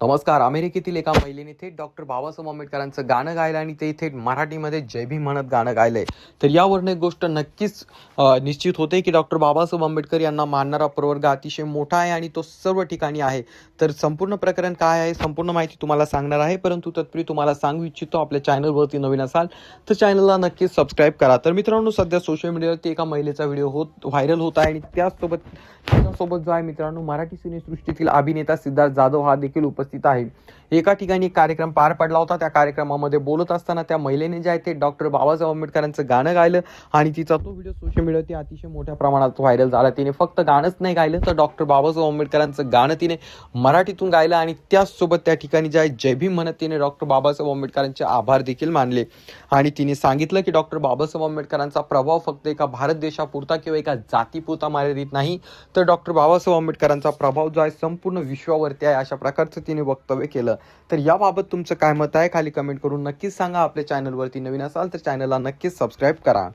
नमस्कार. अमेरिकेतील एका महिलेने थेट डॉक्टर बाबासाहेब आंबेडकरांचं गाणं गायलं आणि ते थेट मराठीमध्ये जय भीम म्हणत गाणं गायलंय. तर यावरून एक गोष्ट नक्कीच निश्चित होते की डॉक्टर बाबासाहेब आंबेडकर यांना मानणारा प्रवर्ग अतिशय मोठा आहे आणि तो सर्व ठिकाणी आहे. तर संपूर्ण प्रकरण काय आहे, संपूर्ण माहिती तुम्हाला सांगणार आहे. परंतु तत्पूर्वी तुम्हाला सांगू इच्छितो, आपल्या चॅनलवरती नवीन असाल तर चॅनलला नक्कीच सबस्क्राईब करा. तर मित्रांनो, सध्या सोशल मीडियावरती एका महिलेचा व्हिडिओ व्हायरल होत आहे आणि त्यासोबत जो आहे मित्रांनो, मराठी सिनेसृष्टीतील अभिनेता सिद्धार्थ जाधव हा देखील उपस्थित आहे. एका ठिकाणी एक कार्यक्रम पार पडला होता. त्या कार्यक्रमामध्ये बोलत असताना त्या महिलेने जे आहे ते डॉक्टर बाबासाहेब आंबेडकरांचं गाणं गायलं आणि तिचा तो व्हिडिओ सोशल मीडियावरती अतिशय मोठ्या प्रमाणात व्हायरल झाला. तिने फक्त गाणंच नाही गायलं, तर डॉक्टर बाबासाहेब आंबेडकरांचं गाणं तिने मराठीतून गायलं आणि त्याचसोबत त्या ठिकाणी जे आहे जय भीम म्हणत तिने डॉक्टर बाबासाहेब आंबेडकरांचे आभार देखील मानले. आणि तिने सांगितलं की डॉक्टर बाबासाहेब आंबेडकरांचा प्रभाव फक्त एका भारत देशापुरता किंवा एका जातीपुरता मर्यादित नाही, तर डॉक्टर बाबासाहेब आंबेडकरांचा प्रभाव जो आहे संपूर्ण विश्वावरती आहे, अशा प्रकारचं तिने वक्तव्य केलं. तर याबाबत तुमचं काय मत आहे, खाली कमेंट करून नक्कीच सांगा. आपल्या चॅनलवरती नवीन असाल तर चॅनलला नक्कीच सबस्क्राईब करा.